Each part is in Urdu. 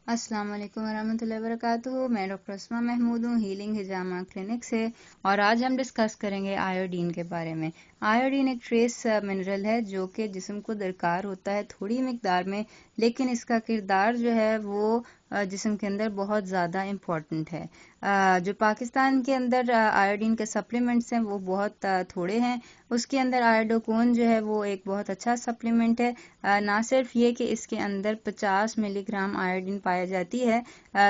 السلام علیکم ورحمۃ اللہ وبرکاتہ. میں ڈاکٹر اسما محمود ہوں ہیلنگ ہجامہ کلینک سے، اور آج ہم ڈسکس کریں گے آیوڈین کے بارے میں. آیوڈین ایک ٹریس منرل ہے جو کہ جسم کو درکار ہوتا ہے تھوڑی مقدار میں، لیکن اس کا کردار جو ہے وہ جسم کے اندر بہت زیادہ امپورٹنٹ ہے. جو پاکستان کے اندر آیوڈین کے سپلیمنٹس ہیں وہ بہت تھوڑے ہیں. اس کے اندر آیوڈوکون جو ہے وہ ایک بہت اچھا سپلیمنٹ ہے. نہ صرف یہ کہ اس کے اندر 50 ملی گرام آیوڈین پائی جاتی ہے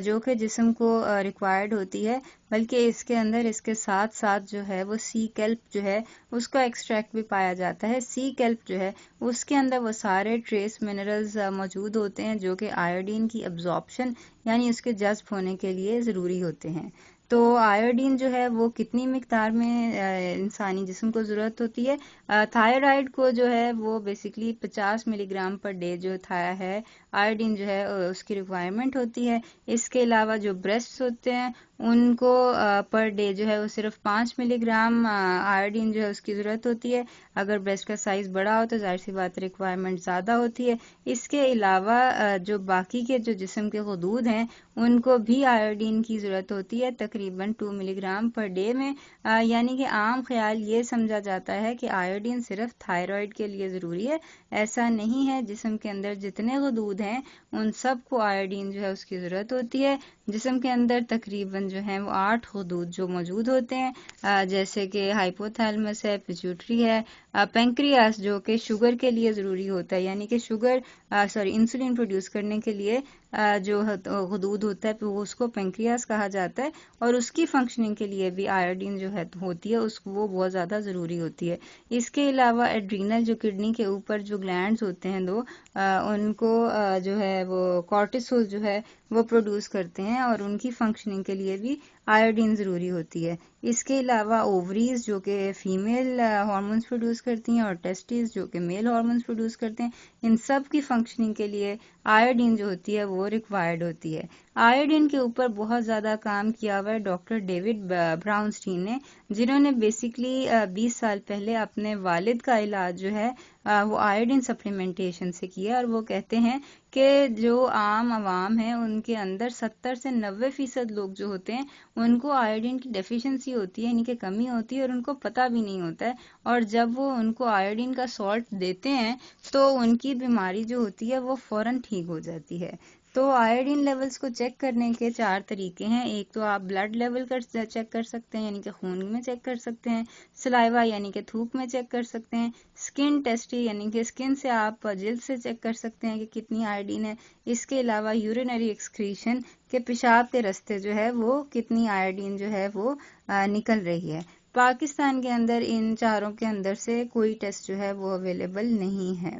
جو کہ جسم کو ریکوائرڈ ہوتی ہے، بلکہ اس کے اندر اس کے ساتھ ساتھ جو ہے وہ سی کیلپ جو ہے اس کا ایکسٹریکٹ بھی پایا جاتا ہے. سی کیلپ جو ہے اس کے اندر وہ سارے ٹریس منرلز موجود ہوتے ہیں جو کہ آیوڈین کی ابزارپشن یعنی اس کے جذب ہونے کے لیے ضروری ہوتے ہیں. تو آیوڈین جو ہے وہ کتنی مقدار میں انسانی جسم کو ضرورت ہوتی ہے؟ تھائرائڈ کو جو ہے وہ بیسیکلی 50 ملی گرام پر ڈے جو ہے آیوڈین جو ہے اس کی ریکوائرمنٹ ہوتی ہے. اس کے علاوہ جو بریسٹ ہوتے ہیں ان کو پر ڈے جو ہے وہ صرف 5 ملی گرام آیوڈین جو ہے اس کی ضرورت ہوتی ہے. اگر بریسٹ کا سائز بڑا ہو تو ظاہر سی بات ریکوائرمنٹ زیادہ ہوتی ہے. اس کے علاوہ جو باقی کے جو جسم کے غدود ہیں ان کو بھی آیوڈین کی ضرورت ہوتی ہے تقریباً 2 ملی گرام پر ڈے میں. یعنی کہ عام خیال یہ سمجھا جاتا ہے کہ آیوڈین صرف تھائرائڈ کے لیے ضروری ہے. ایسا نہیں ہے. جسم کے اندر جتنے غدود ہیں ان سب کو آیوڈین جو ہے اس کی ضرورت ہوتی ہے. جسم کے اندر تقریباً جو ہیں وہ 8 غدود جو موجود ہوتے ہیں، جیسے کہ ہائپوتھیلمس ہے، پیچوٹری ہے، پینکریاس جو کہ شوگر کے لیے ضروری ہوتا ہے، یعنی کہ انسولین پروڈیوس کرنے کے لیے جو غدود ہوتا ہے وہ اس کو پینکریاس کہا جاتا ہے، اور اس کی فنکشننگ کے لیے بھی آیوڈین جو ہے ہوتی ہے وہ بہت زیادہ ضروری ہوتی ہے. اس کے علاوہ ایڈرینل جو کڈنی کے اوپر جو گلینڈز ہوتے ہیں ان کو جو ہے وہ کورٹیسول جو ہے وہ پروڈیوس کرتے ہیں، اور ان کی فنکشننگ کے لیے بھی آیوڈین ضروری ہوتی ہے. اس کے علاوہ اووریز جو کہ فیمیل ہارمونز پروڈیوس کرتی ہیں اور ٹیسٹیز جو کہ میل ہارمونز پروڈیوس کرتے ہیں، ان سب کی فنکشننگ کے لیے آیوڈین جو ہوتی ہے وہ ریکوائرڈ ہوتی ہے. آیوڈین کے اوپر بہت زیادہ کام کیا ہوا ہے ڈاکٹر ڈیوڈ براؤنسٹین نے، جنہوں نے بیسیکلی 20 سال پہلے اپنے والد کا علاج جو ہے وہ آیوڈین سپلیمنٹیشن سے کیا، اور وہ کہتے ہیں کہ جو عام عوام ہیں ان کے اندر 70 سے 90% لوگ جو ہوتے ہیں ان کو آیوڈین کی ڈیفیشنسی ہوتی ہے، یعنی کہ کمی ہوتی ہے، اور ان کو پتہ بھی نہیں ہوتا ہے. اور جب وہ ان کو آیوڈین کا سالٹ دیتے ہیں تو ان کی بیماری جو ہوتی ہے وہ فوراً ٹھیک ہو جاتی ہے. تو آیوڈین لیولز کو چیک کرنے کے 4 طریقے ہیں. ایک تو آپ بلڈ لیول چیک کر سکتے ہیں، یعنی کہ خون میں چیک کر سکتے ہیں. سلائیوا یعنی کہ تھوک میں چیک کر سکتے ہیں. سکن ٹیسٹ یعنی کہ سکن سے آپ جلد سے چیک کر سکتے ہیں کہ کتنی آیوڈین ہے. اس کے علاوہ یورینری ایکسکریشن کے پیشاب کے رستے جو ہے وہ کتنی آیوڈین جو ہے وہ نکل رہی ہے. پاکستان کے اندر ان چاروں کے اندر سے کوئی ٹیسٹ جو ہے وہ اویلیبل نہیں ہے.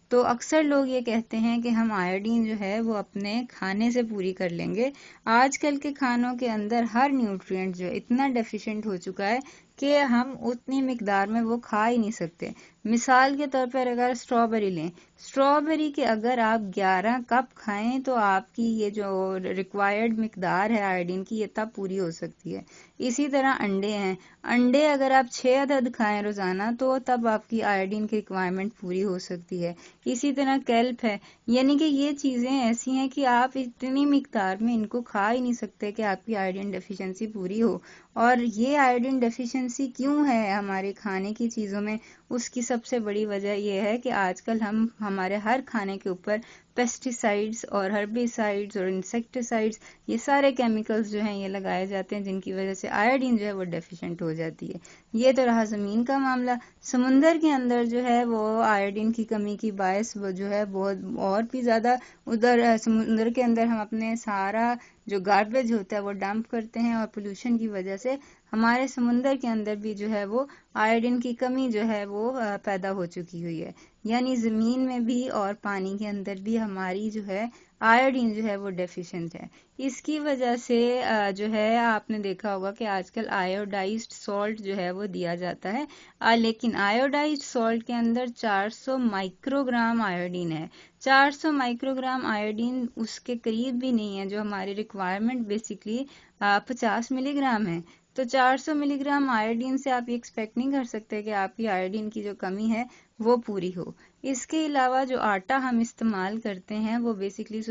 تو اکثر لوگ یہ کہتے ہیں کہ ہم آیوڈین جو ہے وہ اپنے کھانے سے پوری کر لیں گے. آج کل کے کھانوں کے اندر ہر نیوٹرینٹ جو اتنا ڈیفیشینٹ ہو چکا ہے کہ ہم اتنی مقدار میں وہ کھا ہی نہیں سکتے. مثال کے طور پر اگر اسٹرابیری لیں، اسٹرابیری کے اگر آپ 11 کپ کھائیں تو آپ کی یہ جو ریکوائرڈ مقدار ہے آیوڈین کی یہ تب پوری ہو سکتی ہے. اسی طرح انڈے ہیں، انڈے اگر آپ 6 عدد کھائیں روزانہ تو تب آپ کی آیوڈین کی ریکوائرمنٹ پوری ہو سکتی ہے. اسی طرح کیلپ ہے، یعنی کہ یہ چیزیں ایسی ہیں کہ آپ اتنی مقدار میں ان کو کھا ہی نہیں سکتے کہ آپ کی آیوڈین ڈیفیشنسی پوری ہو. اور یہ آیوڈین ڈیفیشنسی کیوں ہے ہمارے کھانے کی چیزوں میں؟ اس کی سب سے بڑی وجہ یہ ہے کہ آج کل ہم ہمارے ہر کھانے کے اوپر پیسٹی سائڈز اور ہربیسائڈز اور انسیکٹیسائڈز یہ سارے کیمیکلز جو ہیں یہ لگائے جاتے ہیں، جن کی وجہ سے آیوڈین جو ہے وہ ڈیفیشنٹ ہو جاتی ہے. یہ تو رہا زمین کا معاملہ. سمندر کے اندر جو ہے وہ آیوڈین کی کمی کی باعث وہ جو ہے بہت اور بھی زیادہ ادھر سمندر کے اندر ہم اپنے سارا جو گاربیج ہوتا ہے وہ ڈمپ کرتے ہیں، اور پولوشن کی وجہ سے ہمارے سمندر کے اندر بھی جو ہے وہ آیوڈین کی کمی جو ہے وہ پیدا ہو چکی ہوئی ہے. یعنی زمین میں بھی اور پانی کے اندر بھی ہماری جو ہے آیوڈین جو ہے وہ ڈیفیشنٹ ہے. اس کی وجہ سے جو ہے آپ نے دیکھا ہوگا کہ آج کل آیوڈائزڈ سالٹ جو ہے وہ دیا جاتا ہے، لیکن آیوڈائزڈ سالٹ کے اندر 400 مائکرو گرام آیوڈین ہے. 400 مائکرو گرام آیوڈین اس کے قریب بھی نہیں ہے، جو ہماری ریکوائرمنٹ بیسیکلی 50 ملی گرام ہے. تو 400 ملی گرام آیوڈین سے آپ یہ ایکسپیکٹ نہیں کر سکتے کہ آپ کی آیوڈین کی جو کمی ہے وہ پوری ہو. اس کے علاوہ جو آٹا ہم استعمال کرتے ہیں وہ بیسیکلی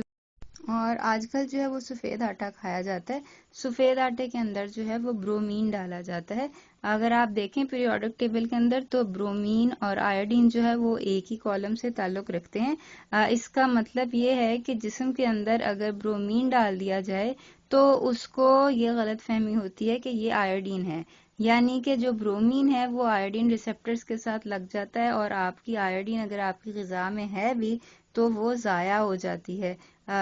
اور آج کل جو ہے وہ سفید آٹا کھایا جاتا ہے. سفید آٹے کے اندر جو ہے وہ برومین ڈالا جاتا ہے. اگر آپ دیکھیں پیریوڈک ٹیبل کے اندر تو برومین اور آیوڈین جو ہے وہ ایک ہی کالم سے تعلق رکھتے ہیں. اس کا مطلب یہ ہے کہ جسم کے اندر اگر برومین ڈال دیا جائے تو اس کو یہ غلط فہمی ہوتی ہے کہ یہ آیوڈین ہے، یعنی کہ جو برومین ہے وہ آیوڈین ریسپٹرز کے ساتھ لگ جاتا ہے اور آپ کی آیوڈین اگر آپ کی غذا میں ہے بھی تو وہ ضائع ہو جاتی ہے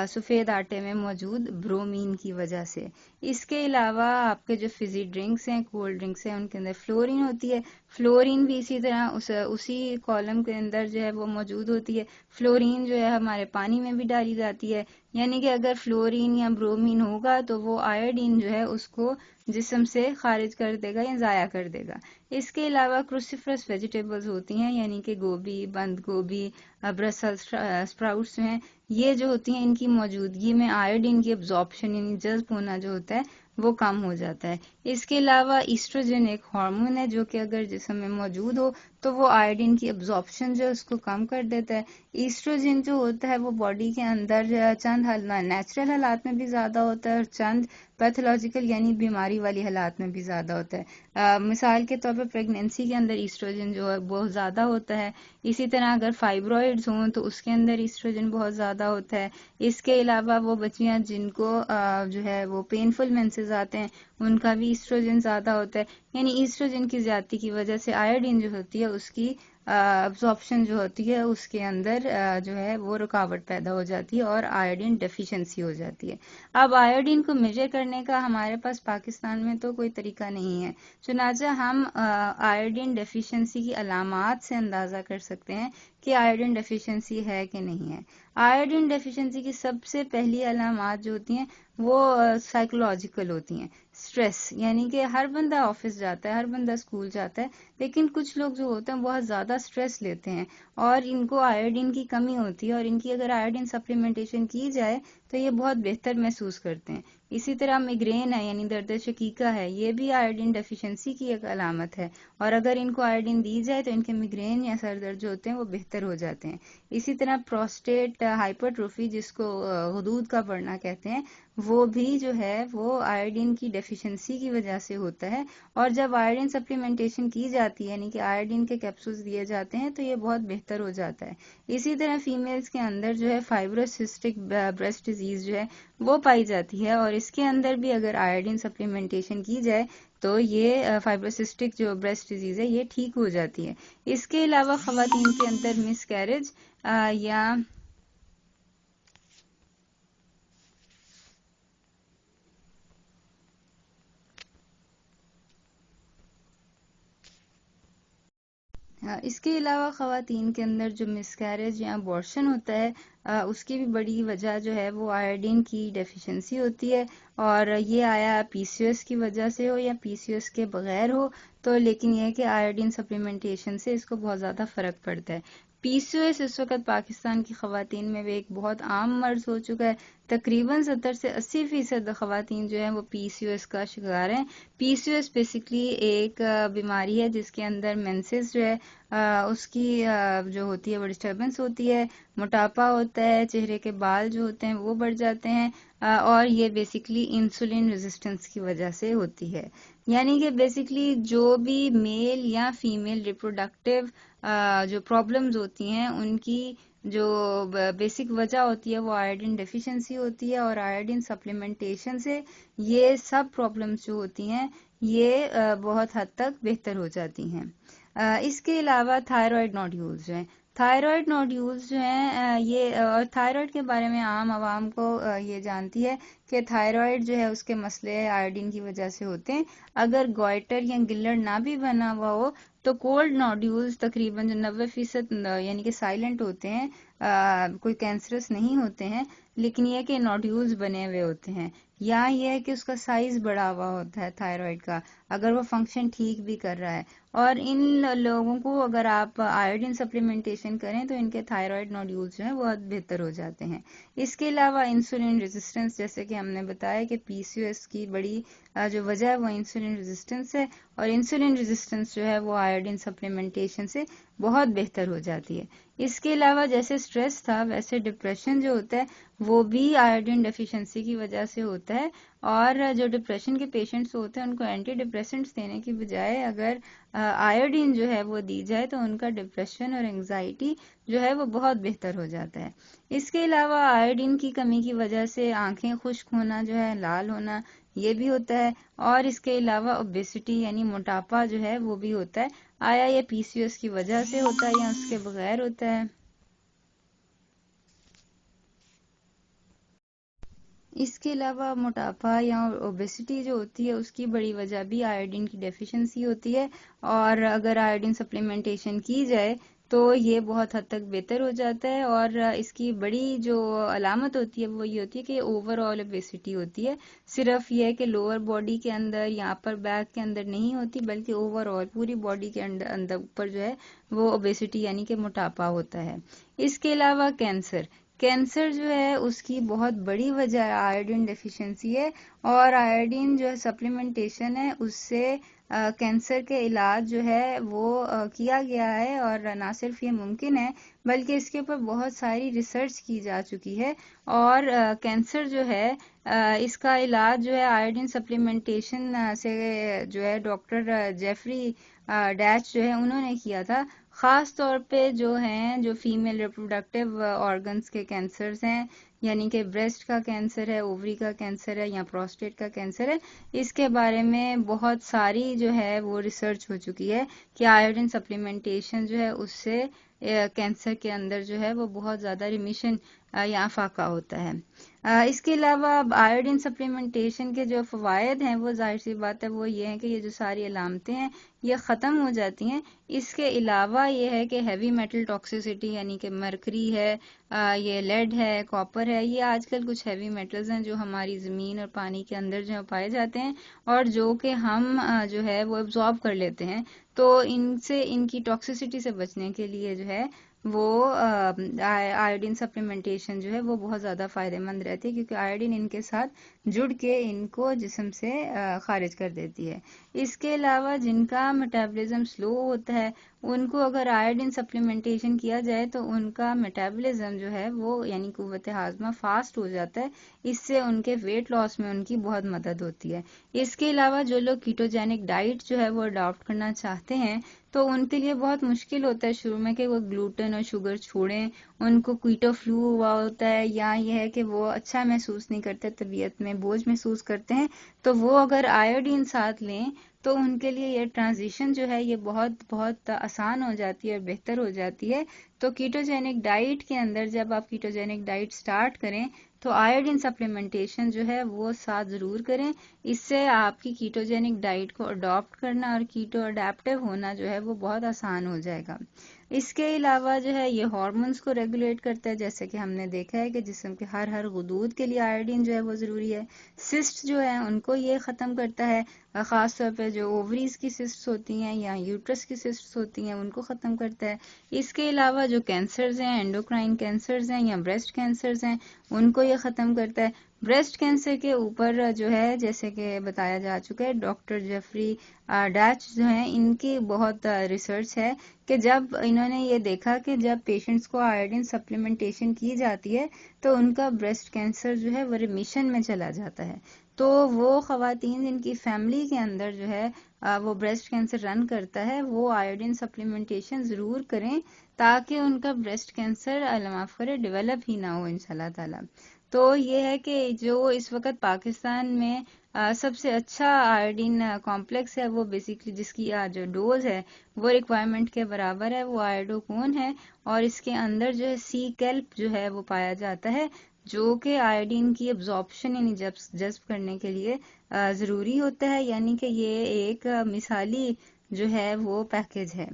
سفید آٹے میں موجود برومین کی وجہ سے. اس کے علاوہ آپ کے جو فزی ڈرنکس ہیں، کولڈ ڈرنکس ہیں، ان کے اندر فلورین ہوتی ہے. فلورین بھی اسی طرح اسی کالم کے اندر جو ہے وہ موجود ہوتی ہے. فلورین جو ہے ہمارے پانی میں بھی ڈالی جاتی ہے، یعنی کہ اگر فلورین یا برومین ہوگا تو وہ آیوڈین جو ہے اس کو جسم سے خارج کر دے گا یا ضائع کر دے گا. اس کے علاوہ کروسیفرس ویجیٹیبلز ہوتی ہیں، یعنی کہ گوبھی، بند گوبھی، برسل اسپراؤٹس ہیں، یہ جو ہوتی ہیں ان کی موجودگی میں آیوڈین کی ابزارپشن یعنی جذب ہونا جو ہوتا ہے وہ کم ہو جاتا ہے. اس کے علاوہ ایسٹروجن ایک ہارمون ہے جو کہ اگر جسم میں موجود ہو تو وہ آیوڈین کی ابزارپشن جو ہے اس کو کم کر دیتا ہے. ایسٹروجن جو ہوتا ہے وہ باڈی کے اندر چند نیچرل حالات میں بھی زیادہ ہوتا ہے اور چند پیتھولوجیکل یعنی بیماری والی حالات میں بھی زیادہ ہوتا ہے. مثال کے طور پر پریگنینسی کے اندر ایسٹروجن جو ہے بہت زیادہ ہوتا ہے. اسی طرح اگر فائبرائڈز ہوں تو اس کے اندر ایسٹروجن بہت زیادہ ہوتا ہے. اس کے علاوہ وہ بچیاں جن کو جو ہے وہ پینفل مینسز آتے ہیں ان کا بھی ایسٹروجن زیادہ ہوتا ہے. یعنی ایسٹروجن کی زیادتی کی وجہ سے آیوڈین جو ہوتی ہے اس کی ابزارپشن جو ہوتی ہے اس کے اندر جو ہے وہ رکاوٹ پیدا ہو جاتی ہے اور آیوڈین ڈیفیشنسی ہو جاتی ہے. اب آیوڈین کو میجر کرنے کا ہمارے پاس پاکستان میں تو کوئی طریقہ نہیں ہے، چنانچہ ہم آیوڈین ڈیفیشنسی کی علامات سے اندازہ کر سکتے ہیں کہ آیوڈین ڈیفیشنسی ہے کہ نہیں ہے. آیوڈین ڈیفیشنسی کی سب سے پہلی علامات جو ہوتی ہیں وہ سائیکولوجیکل ہوتی ہیں. سٹریس، یعنی کہ ہر بندہ آفس جاتا ہے، ہر بندہ اسکول جاتا ہے، لیکن کچھ لوگ جو ہوتے ہیں بہت زیادہ سٹریس لیتے ہیں اور ان کو آیوڈین کی کمی ہوتی ہے اور ان کی اگر آیوڈین سپلیمنٹیشن کی جائے تو یہ بہت بہتر محسوس کرتے ہیں. اسی طرح میگرین ہے یعنی درد شقیقہ ہے، یہ بھی آیوڈین ڈیفیشنسی کی ایک علامت ہے اور اگر ان کو آیوڈین دی جائے تو ان کے میگرین یا سر درد جو ہوتے ہیں وہ بہتر ہو جاتے ہیں. اسی طرح پروسٹیٹ ہائپرٹروفی جس کو غدود کا بڑھنا کہتے ہیں وہ بھی جو ہے وہ آیوڈین کی ڈیفیشنسی کی وجہ سے ہوتا ہے اور جب آیوڈین سپلیمنٹیشن کی جاتی ہے یعنی کہ آیوڈین کے کیپسولز دیے جاتے ہیں تو یہ بہت بہتر ہو جاتا ہے. اسی طرح فیمیلز کے اندر جو ہے فائبروسسٹک بریسٹ ڈیزیز جو ہے وہ پائی جاتی ہے اور اس کے اندر بھی اگر آیوڈین سپلیمنٹیشن کی جائے تو یہ فائبروسسٹک جو بریسٹ ڈیزیز ہے یہ ٹھیک ہو جاتی ہے. اس کے علاوہ خواتین کے اندر مس کیریج یا اس کے علاوہ خواتین کے اندر جو مس کیریج یا ابورشن ہوتا ہے اس کی بھی بڑی وجہ جو ہے وہ آیوڈین کی ڈیفیشنسی ہوتی ہے اور یہ آیا پی سی او ایس کی وجہ سے ہو یا پی سی او ایس کے بغیر ہو تو لیکن یہ کہ آیوڈین سپلیمنٹیشن سے اس کو بہت زیادہ فرق پڑتا ہے. پی سی او ایس اس وقت پاکستان کی خواتین میں بھی ایک بہت عام مرض ہو چکا ہے. تقریباً 70 سے 80% خواتین جو ہیں وہ پی سی او ایس کا شکار ہیں. پی سی او ایس بیسکلی ایک بیماری ہے جس کے اندر مینسز جو ہے اس کی جو ہوتی ہے وہ ڈسٹربنس ہوتی ہے، موٹاپا ہوتا ہے، چہرے کے بال جو ہوتے ہیں وہ بڑھ جاتے ہیں اور یہ بیسکلی انسولین ریزسٹنس کی وجہ سے ہوتی ہے. یعنی کہ بیسکلی جو بھی میل یا فیمیل ریپروڈکٹیو جو پرابلمز ہوتی ہیں ان کی جو بیسک وجہ ہوتی ہے وہ آیوڈین ڈیفیشنسی ہوتی ہے اور آیوڈین سپلیمنٹیشن سے یہ سب پرابلمز جو ہوتی ہیں یہ بہت حد تک بہتر ہو جاتی ہیں. اس کے علاوہ تھائرائڈ نوڈیولز جو ہیں، تھائرائڈ نوڈیولز جو ہیں یہ اور تھائرائڈ کے بارے میں عام عوام کو یہ جانتی ہے کہ تھائرائڈ جو ہے اس کے مسئلے آیوڈین کی وجہ سے ہوتے ہیں. اگر گوائٹر یا گلر نہ بھی بنا ہوا ہو تو کولڈ نوڈیولز تقریباً 90% یعنی کہ سائلنٹ ہوتے ہیں، کوئی کینسرس نہیں ہوتے ہیں، لیکن یہ کہ نوڈیولز بنے ہوئے ہوتے ہیں یا یہ ہے کہ اس کا سائز بڑا ہوا ہوتا ہے تھائرائڈ کا اگر وہ فنکشن ٹھیک بھی کر رہا ہے. اور ان لوگوں کو اگر آپ آیوڈین سپلیمنٹیشن کریں تو ان کے تھائرائڈ نوڈیولز جو ہیں بہت بہتر ہو جاتے ہیں. اس کے علاوہ انسولین ریزسٹنس، جیسے کہ ہم نے بتایا کہ پی سی او ایس کی بڑی جو وجہ ہے وہ انسولین ریزسٹنس ہے اور انسولین ریزسٹنس جو ہے وہ آیوڈین سپلیمنٹیشن سے بہت بہتر ہو جاتی ہے۔ اس کے علاوہ جیسے سٹریس تھا ویسے ڈپریشن جو ہوتا ہے وہ بھی آیوڈین ڈیفیشنسی کی وجہ سے ہوتا ہے، اور جو ڈپریشن کے پیشنٹس ہوتے ہیں ان کو اینٹی ڈپریسنٹس دینے کی بجائے اگر آیوڈین جو ہے وہ دی جائے تو ان کا ڈپریشن اور انگزائٹی جو ہے وہ بہت بہتر ہو جاتا ہے۔ اس کے علاوہ آیوڈین کی کمی کی وجہ سے آنکھیں خشک ہونا جو ہے، لال ہونا، یہ بھی ہوتا ہے، اور اس کے علاوہ اوبیسٹی یعنی موٹاپا جو ہے وہ بھی ہوتا ہے۔ آیا یہ پی سی او ایس کی وجہ سے ہوتا ہے یا اس کے بغیر ہوتا ہے؟ اس کے علاوہ موٹاپا یا اوبیسٹی جو ہوتی ہے اس کی بڑی وجہ بھی آیوڈین کی ڈیفیشنسی ہوتی ہے، اور اگر آیوڈین سپلیمنٹیشن کی جائے تو یہ بہت حد تک بہتر ہو جاتا ہے۔ اور اس کی بڑی جو علامت ہوتی ہے وہ یہ ہوتی ہے کہ اوور آل اوبیسٹی ہوتی ہے، صرف یہ ہے کہ لوور باڈی کے اندر یا اپر بیک کے اندر نہیں ہوتی بلکہ اوور آل پوری باڈی کے اندر اوپر جو ہے وہ اوبیسٹی یعنی کہ موٹاپا ہوتا ہے۔ اس کے علاوہ کینسر جو ہے اس کی بہت بڑی وجہ آیوڈین ڈیفیشنسی ہے، اور آیوڈین جو ہے سپلیمنٹیشن ہے اس سے کینسر کے علاج جو ہے وہ کیا گیا ہے، اور نہ صرف یہ ممکن ہے بلکہ اس کے اوپر بہت ساری ریسرچ کی جا چکی ہے، اور کینسر جو ہے اس کا علاج جو ہے آیوڈین سپلیمنٹیشن سے جو ہے ڈاکٹر جیفری ڈیچ جو ہے انہوں نے کیا تھا۔ خاص طور پہ جو ہیں جو فیمیل ریپروڈکٹیو آرگنز کے کینسرز ہیں، یعنی کہ بریسٹ کا کینسر ہے، اووری کا کینسر ہے یا پروسٹیٹ کا کینسر ہے، اس کے بارے میں بہت ساری جو ہے وہ ریسرچ ہو چکی ہے کہ آیوڈین سپلیمنٹیشن جو ہے اس سے کینسر کے اندر جو ہے وہ بہت زیادہ ریمیشن یا افاقہ ہوتا ہے۔ اس کے علاوہ آیوڈین سپلیمنٹیشن کے جو فوائد ہیں وہ ظاہر سی بات ہے وہ یہ ہے کہ یہ جو ساری علامتیں ہیں یہ ختم ہو جاتی ہیں۔ اس کے علاوہ یہ ہے کہ ہیوی میٹل ٹاکسیسٹی یعنی کہ مرکری ہے، یہ لیڈ ہے، کاپر ہے، یہ آج کل کچھ ہیوی میٹلز ہیں جو ہماری زمین اور پانی کے اندر جو پائے جاتے ہیں اور جو کہ ہم جو ہے وہ ابزارب کر لیتے ہیں، تو ان کی ٹاکسیسٹی سے بچنے کے لیے جو ہے وہ آیوڈین سپلیمنٹیشن جو ہے وہ بہت زیادہ فائدہ مند رہتی ہے، کیونکہ آیوڈین ان کے ساتھ جڑ کے ان کو جسم سے خارج کر دیتی ہے۔ اس کے علاوہ جن کا میٹابولزم سلو ہوتا ہے ان کو اگر آیوڈین سپلیمنٹیشن کیا جائے تو ان کا میٹابولزم جو ہے وہ یعنی قوت ہاضمہ فاسٹ ہو جاتا ہے، اس سے ان کے ویٹ لاس میں ان کی بہت مدد ہوتی ہے۔ اس کے علاوہ جو لوگ کیٹوجینک ڈائٹ جو ہے وہ اڈاپٹ کرنا چاہتے ہیں تو ان کے لیے بہت مشکل ہوتا ہے شروع میں کہ وہ گلوٹن اور شوگر چھوڑیں، ان کو کیٹو فلو ہوا ہوتا ہے یا یہ ہے کہ وہ اچھا محسوس نہیں کرتے، طبیعت میں بوجھ محسوس کرتے ہیں، تو وہ اگر آیوڈین ساتھ لیں تو ان کے لیے یہ ٹرانزیشن جو ہے یہ بہت بہت آسان ہو جاتی ہے، بہتر ہو جاتی ہے۔ تو کیٹوجینک ڈائٹ کے اندر جب آپ کیٹوجینک ڈائٹ سٹارٹ کریں تو آیوڈین سپلیمنٹیشن جو ہے وہ ساتھ ضرور کریں، اس سے آپ کی کیٹوجینک ڈائٹ کو اڈاپٹ کرنا اور کیٹو اڈیپٹیو ہونا جو ہے وہ بہت آسان ہو جائے گا۔ اس کے علاوہ جو ہے یہ ہارمونز کو ریگولیٹ کرتا ہے، جیسے کہ ہم نے دیکھا ہے کہ جسم کے ہر غدود کے لیے آیوڈین جو ہے وہ ضروری ہے۔ سسٹ جو ہے ان کو یہ ختم کرتا ہے، خاص طور پہ جو اووریز کی سسٹس ہوتی ہیں یا یوٹرس کی سسٹس ہوتی ہیں ان کو ختم کرتا ہے۔ اس کے علاوہ جو کینسرز ہیں، اینڈوکرائن کینسرز ہیں یا بریسٹ کینسرز ہیں، ان کو یہ ختم کرتا ہے۔ بریسٹ کینسر کے اوپر جو ہے جیسے کہ بتایا جا چکا ہے، ڈاکٹر جیفری ڈیچ جو ہیں ان کی بہت ریسرچ ہے کہ جب انہوں نے یہ دیکھا کہ جب پیشنٹس کو آیوڈین سپلیمنٹیشن کی جاتی ہے تو ان کا بریسٹ کینسر جو ہے وہ ریمیشن میں چلا جاتا ہے۔ تو وہ خواتین جن کی فیملی کے اندر جو ہے وہ بریسٹ کینسر رن کرتا ہے وہ آیوڈین سپلیمنٹیشن ضرور کریں تاکہ ان کا بریسٹ کینسر اللہ معاف کرے ڈیولپ ہی نہ ہو انشاءاللہ تعالی۔ تو یہ ہے کہ جو اس وقت پاکستان میں سب سے اچھا آیوڈین کمپلیکس ہے وہ بیسیکلی جس کی جو ڈوز ہے وہ ریکوائرمنٹ کے برابر ہے وہ آئیڈوکون ہے، اور اس کے اندر جو ہے سی کیلپ جو ہے وہ پایا جاتا ہے جو کہ آیوڈین کی ابزارپشن یعنی جذب کرنے کے لیے ضروری ہوتا ہے، یعنی کہ یہ ایک مثالی جو ہے وہ پیکج ہے۔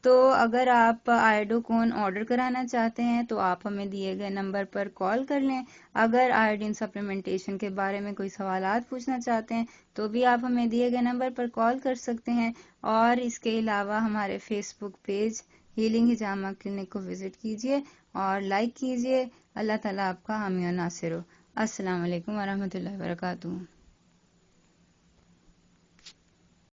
تو اگر آپ آئیڈوکون آرڈر کرانا چاہتے ہیں تو آپ ہمیں دیے گئے نمبر پر کال کر لیں۔ اگر آیوڈین سپلیمنٹیشن کے بارے میں کوئی سوالات پوچھنا چاہتے ہیں تو بھی آپ ہمیں دیے گئے نمبر پر کال کر سکتے ہیں، اور اس کے علاوہ ہمارے فیس بک پیج ہیلنگ ہجامہ کلینک کو وزٹ کیجیے اور لائک کیجیے۔ اللہ تعالیٰ آپ کا حامی و ناصر ہو۔ السلام علیکم ورحمۃ اللہ وبرکاتہ۔